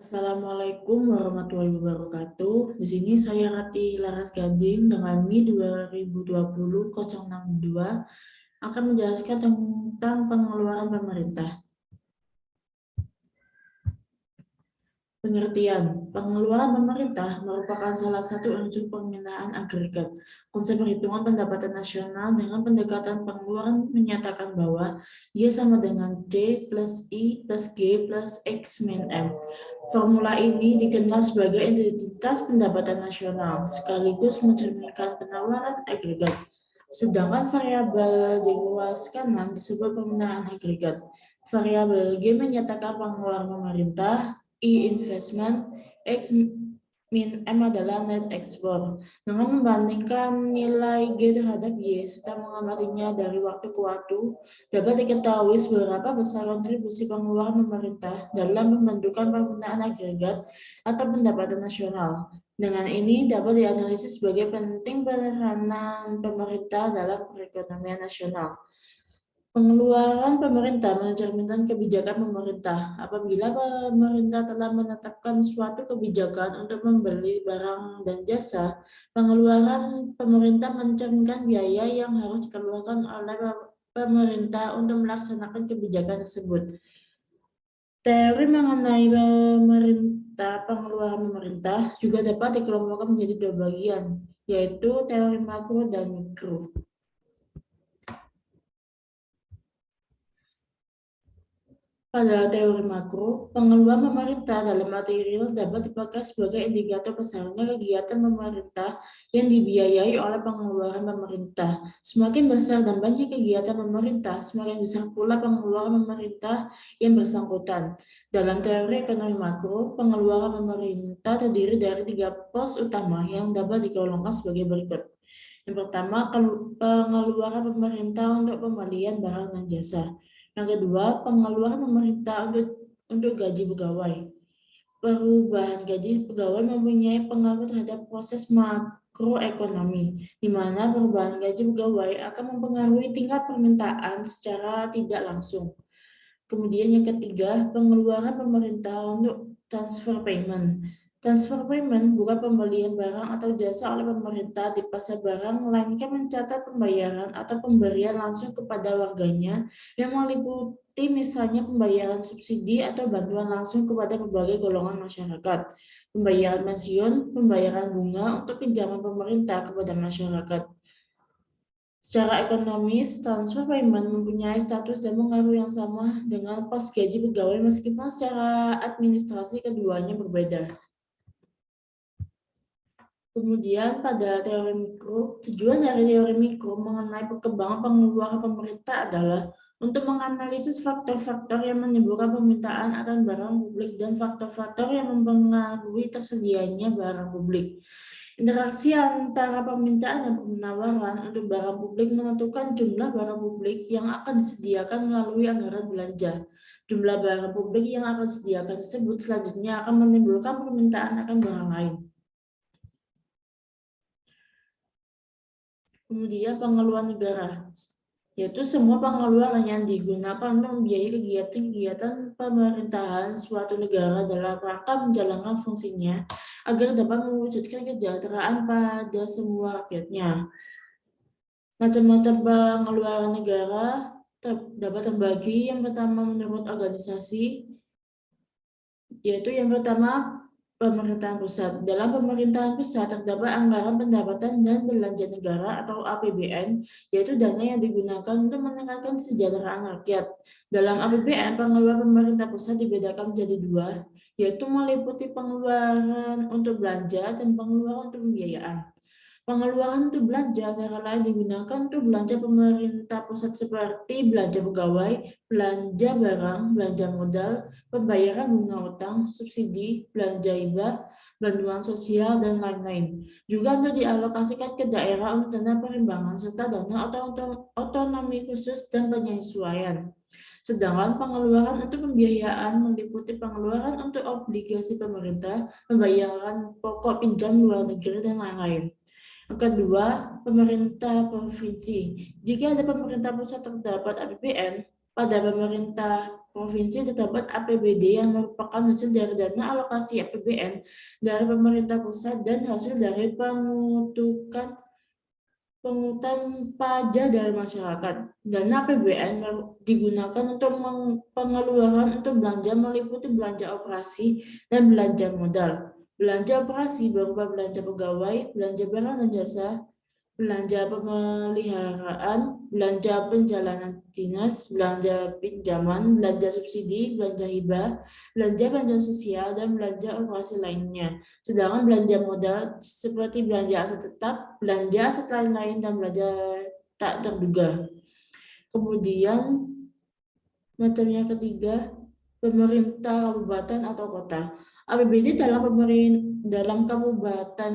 Assalamualaikum warahmatullahi wabarakatuh. Di sini saya Rati Laras Gading dengan MI 2020-062 akan menjelaskan tentang pengeluaran pemerintah. Pengertian, pengeluaran pemerintah merupakan salah satu unsur permintaan agregat. Konsep perhitungan pendapatan nasional dengan pendekatan pengeluaran menyatakan bahwa Y sama dengan C plus I plus G plus X min M. Formula ini dikenal sebagai identitas pendapatan nasional, sekaligus mencerminkan penawaran agregat. Sedangkan variabel di ruas kanan disebut pemindahan agregat. Variabel G menyatakan pengeluaran pemerintah, I investment, X min M adalah net export. Dengan membandingkan nilai G terhadap Y serta mengamatinya dari waktu ke waktu, dapat diketahui seberapa besar kontribusi pengeluaran pemerintah dalam pembentukan penggunaan agregat atau pendapatan nasional. Dengan ini dapat dianalisis sebagai penting peranan pemerintah dalam perekonomian nasional. Pengeluaran pemerintah mencerminkan kebijakan pemerintah. Apabila pemerintah telah menetapkan suatu kebijakan untuk membeli barang dan jasa, pengeluaran pemerintah mencerminkan biaya yang harus dikeluarkan oleh pemerintah untuk melaksanakan kebijakan tersebut. Teori mengenai pengeluaran pemerintah juga dapat dikelompokkan menjadi dua bagian, yaitu teori makro dan mikro. Pada teori makro, pengeluaran pemerintah dalam material dapat dipakai sebagai indikator besarnya kegiatan pemerintah yang dibiayai oleh pengeluaran pemerintah. Semakin besar dan banyak kegiatan pemerintah, semakin besar pula pengeluaran pemerintah yang bersangkutan. Dalam teori ekonomi makro, pengeluaran pemerintah terdiri dari 3 pos utama yang dapat digolongkan sebagai berikut. Yang pertama, pengeluaran pemerintah untuk pembelian barang dan jasa. Yang kedua, pengeluaran pemerintah untuk gaji pegawai. Perubahan gaji pegawai mempunyai pengaruh terhadap proses makroekonomi, di mana perubahan gaji pegawai akan mempengaruhi tingkat permintaan secara tidak langsung. Kemudian yang ketiga, pengeluaran pemerintah untuk transfer payment. Transfer payment bukan pembelian barang atau jasa oleh pemerintah di pasar barang, melainkan mencatat pembayaran atau pemberian langsung kepada warganya yang meliputi misalnya pembayaran subsidi atau bantuan langsung kepada berbagai golongan masyarakat, pembayaran pensiun, pembayaran bunga untuk pinjaman pemerintah kepada masyarakat. Secara ekonomis, transfer payment mempunyai status dan pengaruh yang sama dengan pos gaji pegawai meskipun secara administrasi keduanya berbeda. Kemudian pada teori mikro, tujuan dari teori mikro mengenai perkembangan pengeluaran pemerintah adalah untuk menganalisis faktor-faktor yang menimbulkan permintaan akan barang publik dan faktor-faktor yang mempengaruhi tersedianya barang publik. Interaksi antara permintaan dan penawaran untuk barang publik menentukan jumlah barang publik yang akan disediakan melalui anggaran belanja. Jumlah barang publik yang akan disediakan tersebut selanjutnya akan menimbulkan permintaan akan barang lain. Kemudian pengeluaran negara, yaitu semua pengeluaran yang digunakan untuk membiayai kegiatan-kegiatan pemerintahan suatu negara dalam rangka menjalankan fungsinya agar dapat mewujudkan kesejahteraan pada semua rakyatnya. Macam-macam pengeluaran negara dapat terbagi. Yang pertama menurut organisasi, yaitu yang pertama pemerintahan pusat. Dalam pemerintahan pusat terdapat anggaran pendapatan dan belanja negara atau APBN, yaitu dana yang digunakan untuk meningkatkan kesejahteraan rakyat. Dalam APBN, pengeluaran pemerintah pusat dibedakan menjadi dua, yaitu meliputi pengeluaran untuk belanja dan pengeluaran untuk pembiayaan. Pengeluaran untuk belanja antara lain digunakan untuk belanja pemerintah pusat seperti belanja pegawai, belanja barang, belanja modal, pembayaran bunga utang, subsidi, belanja hibah, bantuan sosial, dan lain-lain. Juga untuk dialokasikan ke daerah untuk dana perimbangan serta dana otonomi khusus dan penyesuaian. Sedangkan pengeluaran untuk pembiayaan meliputi pengeluaran untuk obligasi pemerintah, pembayaran pokok pinjam luar negeri, dan lain-lain. Yang kedua, pemerintah provinsi. Jika ada pemerintah pusat terdapat APBN, pada pemerintah provinsi terdapat APBD yang merupakan hasil dari dana alokasi APBN dari pemerintah pusat dan hasil dari pungutan pajak dari masyarakat. Dana APBN digunakan untuk pengeluaran untuk belanja meliputi belanja operasi dan belanja modal. Belanja operasi berupa belanja pegawai, belanja barang dan jasa, belanja pemeliharaan, belanja penjalanan dinas, belanja pinjaman, belanja subsidi, belanja hibah, belanja bantuan sosial, dan belanja operasi lainnya. Sedangkan belanja modal seperti belanja aset tetap, belanja aset lain-lain, dan belanja tak terduga. Kemudian macam yang ketiga, pemerintah kabupaten atau kota. APBD dalam kabupaten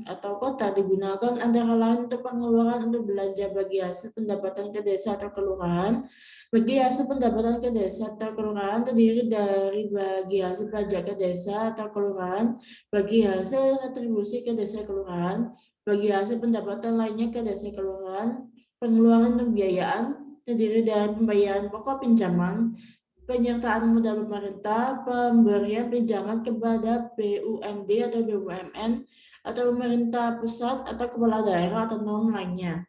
atau kota digunakan antara lain untuk pengeluaran untuk belanja bagi hasil pendapatan ke desa atau kelurahan. Bagi hasil pendapatan ke desa atau kelurahan terdiri dari bagi hasil pajak ke desa atau kelurahan, bagi hasil retribusi ke desa kelurahan, bagi hasil pendapatan lainnya ke desa kelurahan, pengeluaran pembiayaan terdiri dari pembayaran pokok pinjaman, penyertaan modal pemerintah, pemberian pinjaman kepada BUMD atau BUMN, atau pemerintah pusat atau kepala daerah atau non lainnya.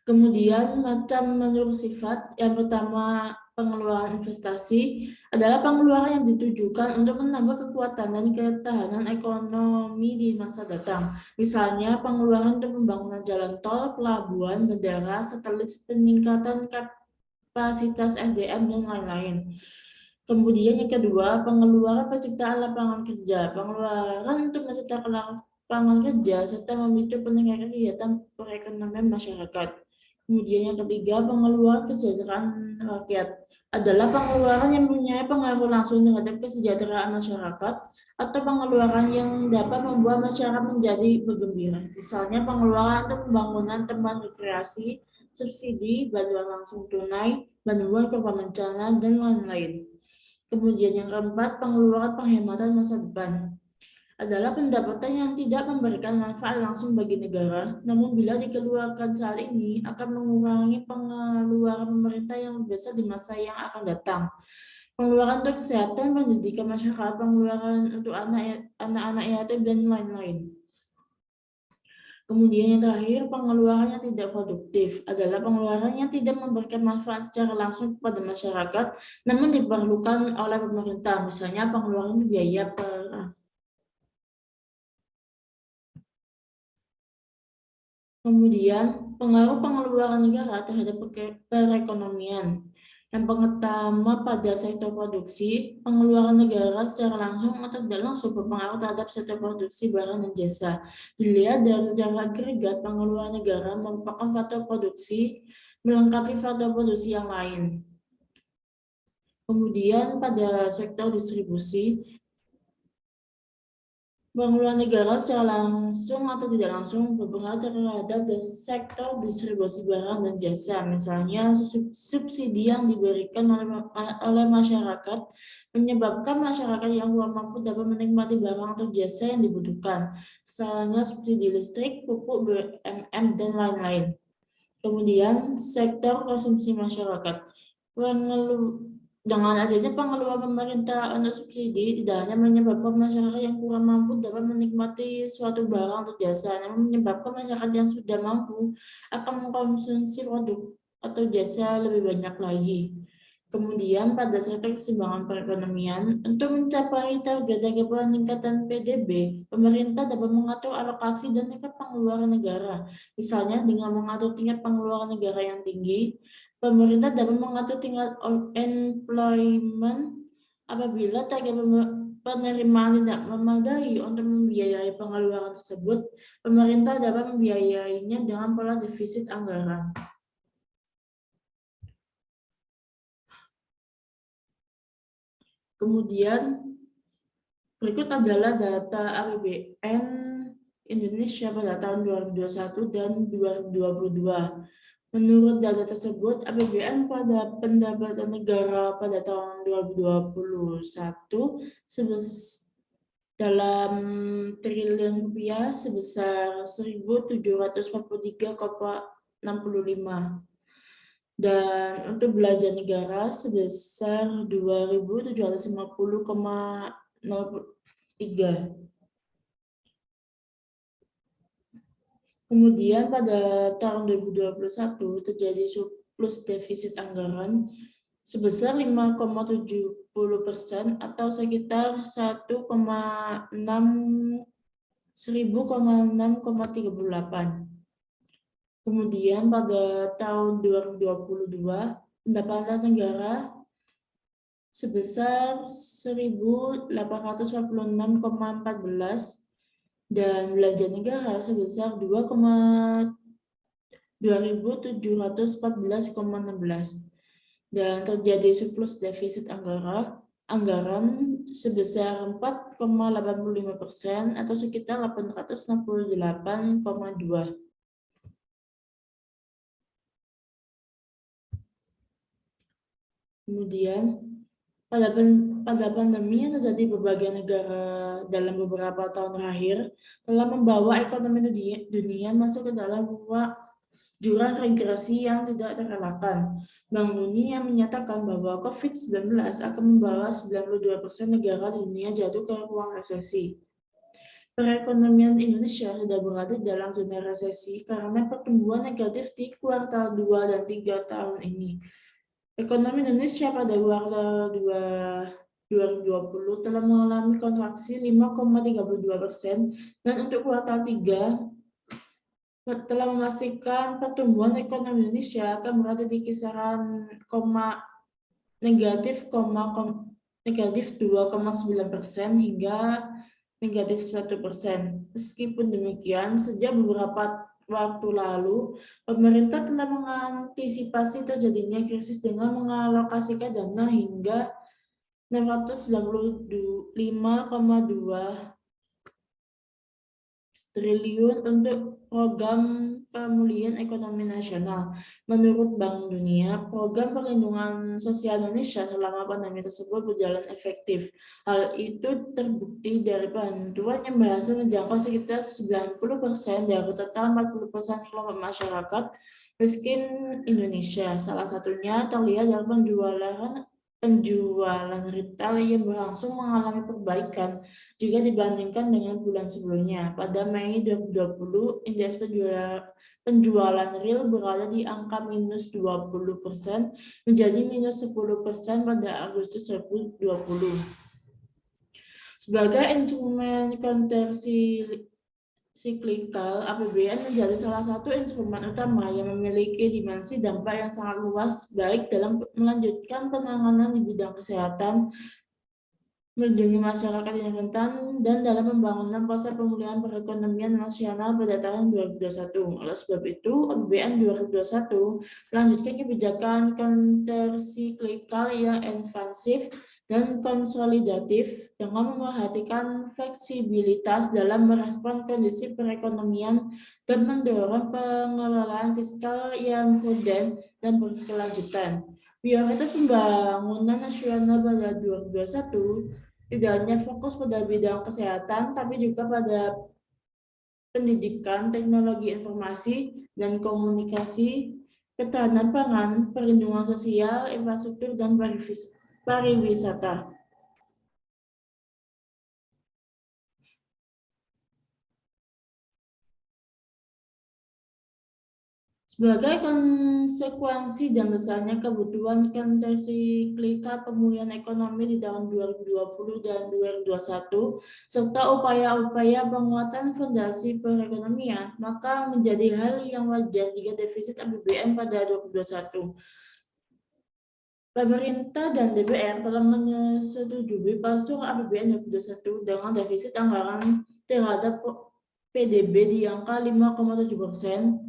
Kemudian macam menurut sifat, yang pertama pengeluaran investasi adalah pengeluaran yang ditujukan untuk menambah kekuatan dan ketahanan ekonomi di masa datang. Misalnya pengeluaran untuk pembangunan jalan tol, pelabuhan, bandara, satelit, peningkatan kapasitas SDM, dan lain-lain. Kemudian yang kedua, pengeluaran penciptaan lapangan kerja. Pengeluaran untuk menciptakan lapangan kerja serta memicu peningkatan kegiatan perekonomian masyarakat. Kemudian yang ketiga, pengeluaran kesejahteraan rakyat adalah pengeluaran yang mempunyai pengaruh langsung terhadap kesejahteraan masyarakat atau pengeluaran yang dapat membuat masyarakat menjadi bergembira. Misalnya pengeluaran untuk pembangunan tempat rekreasi, subsidi, bantuan langsung tunai, bantuan korban bencana, dan lain-lain. Kemudian yang keempat, pengeluaran penghematan masa depan adalah pendapatan yang tidak memberikan manfaat langsung bagi negara, namun bila dikeluarkan saat ini akan mengurangi pengeluaran pemerintah yang besar di masa yang akan datang. Pengeluaran untuk kesehatan, pendidikan masyarakat, pengeluaran untuk anak-anak yatim, dan lain-lain. Kemudian yang terakhir, pengeluaran yang tidak produktif adalah pengeluaran yang tidak memberikan manfaat secara langsung kepada masyarakat, namun diperlukan oleh pemerintah, misalnya pengeluaran biaya per. Kemudian, pengaruh pengeluaran negara terhadap perekonomian. Yang pertama, pada sektor produksi, pengeluaran negara secara langsung atau tidak langsung berpengaruh terhadap sektor produksi barang dan jasa. Dilihat dari secara agregat, pengeluaran negara merupakan faktor produksi melengkapi faktor produksi yang lain. Kemudian pada sektor distribusi, pengeluaran negara secara langsung atau tidak langsung berpengaruh terhadap sektor distribusi barang dan jasa. Misalnya subsidi yang diberikan oleh masyarakat menyebabkan masyarakat yang kurang mampu dapat menikmati barang atau jasa yang dibutuhkan. Misalnya subsidi listrik, pupuk, BMM, dan lain-lain. Kemudian sektor konsumsi masyarakat. Dengan adanya pengeluaran pemerintah untuk subsidi, tidak hanya menyebabkan masyarakat yang kurang mampu dapat menikmati suatu barang atau jasa, namun menyebabkan masyarakat yang sudah mampu akan mengkonsumsi produk atau jasa lebih banyak lagi. Kemudian pada sektor keseimbangan perekonomian, untuk mencapai target peningkatan PDB, pemerintah dapat mengatur alokasi dan tingkat pengeluaran negara. Misalnya dengan mengatur tingkat pengeluaran negara yang tinggi, pemerintah dapat mengatur tingkat employment apabila target penerimaan tidak memadai untuk membiayai pengeluaran tersebut, pemerintah dapat membiayainya dengan pola defisit anggaran. Kemudian berikut adalah data APBN Indonesia pada tahun 2021 dan 2022. Menurut data tersebut, APBN pada pendapatan negara pada tahun 2021 dalam triliun rupiah sebesar 1.743,65 Dan untuk belanja negara sebesar 2.750,03. Kemudian pada tahun 2021 terjadi surplus defisit anggaran sebesar 5,70% atau sekitar 1,638. Kemudian pada tahun 2022 pendapatan negara sebesar 1.846,14 dan belanja negara sebesar 2.714,16 dan terjadi surplus defisit anggaran sebesar 4,85% atau sekitar 868,2. Kemudian pada pandemi yang terjadi di berbagai negara dalam beberapa tahun terakhir telah membawa ekonomi dunia masuk ke dalam jurang regresi yang tidak terelakkan. Bank Dunia menyatakan bahwa COVID-19 akan membawa 92% negara di dunia jatuh ke ruang resesi. Perekonomian Indonesia sudah berada dalam zona resesi karena pertumbuhan negatif di kuartal 2 dan 3 tahun ini. Ekonomi Indonesia pada kuartal 2020 telah mengalami kontraksi 5,32% dan untuk kuartal 3 telah memastikan pertumbuhan ekonomi Indonesia akan berada di kisaran negatif 2,9% hingga negatif 1%. Meskipun demikian, sejak beberapa waktu lalu, pemerintah telah mengantisipasi terjadinya krisis dengan mengalokasikan dana hingga 695,2 triliun untuk program pemulihan ekonomi nasional. Menurut Bank Dunia, program perlindungan sosial Indonesia selama pandemi tersebut berjalan efektif. Hal itu terbukti dari bantuan yang berhasil menjangkau sekitar 90% dari total 40% kelompok masyarakat miskin Indonesia. Salah satunya terlihat dari penjualan retail yang berlangsung mengalami perbaikan jika dibandingkan dengan bulan sebelumnya. Pada Mei 2020, indeks penjualan real berada di angka minus 20% menjadi minus 10% pada Agustus 2020. Sebagai instrumen countercyclical, APBN menjadi salah satu instrumen utama yang memiliki dimensi dampak yang sangat luas, baik dalam melanjutkan penanganan di bidang kesehatan, melindungi masyarakat yang rentan, dan dalam pembangunan proses pemulihan perekonomian nasional pada tahun 2021. Oleh sebab itu, APBN 2021 melanjutkan kebijakan countercyclical yang ekspansif dan konsolidatif dengan memerhatikan fleksibilitas dalam merespon kondisi perekonomian dan mendorong pengelolaan fiskal yang prudent dan berkelanjutan. Prioritas pembangunan nasional pada 2021 tidak hanya fokus pada bidang kesehatan, tapi juga pada pendidikan, teknologi informasi dan komunikasi, ketahanan pangan, perlindungan sosial, infrastruktur, dan pariwisata. Sebagai konsekuensi dan besarnya kebutuhan countercyclical pemulihan ekonomi di tahun 2020 dan 2021, serta upaya-upaya penguatan fondasi perekonomian, maka menjadi hal yang wajar jika defisit APBN pada 2021. Pemerintah dan DPR telah menyetujui postur APBN 2021 dengan defisit anggaran terhadap PDB di angka 5,7%.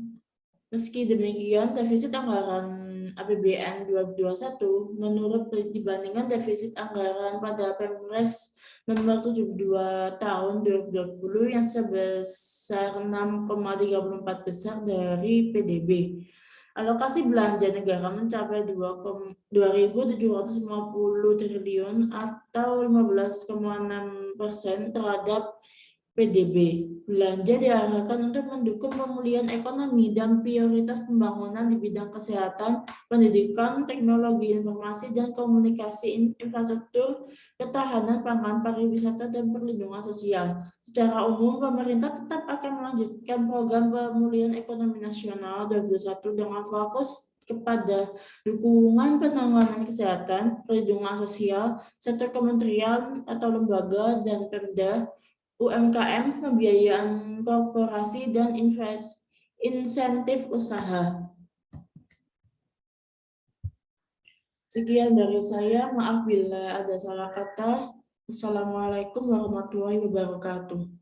Meski demikian, defisit anggaran APBN 2021 menurut dibandingkan defisit anggaran pada Perpres nomor 72 tahun 2020 yang sebesar 6,34% dari PDB. Alokasi belanja negara mencapai 2.750 triliun atau 15,6% terhadap PDB. Belanja diarahkan untuk mendukung pemulihan ekonomi dan prioritas pembangunan di bidang kesehatan, pendidikan, teknologi informasi dan komunikasi, infrastruktur, ketahanan pangan, pariwisata, dan perlindungan sosial. Secara umum, pemerintah tetap akan melanjutkan program pemulihan ekonomi nasional 2021 dengan fokus kepada dukungan penanganan kesehatan, perlindungan sosial, sektor kementerian atau lembaga dan Pemda, UMKM, pembiayaan korporasi, dan insentif usaha. Sekian dari saya, maaf bila ada salah kata. Assalamualaikum warahmatullahi wabarakatuh.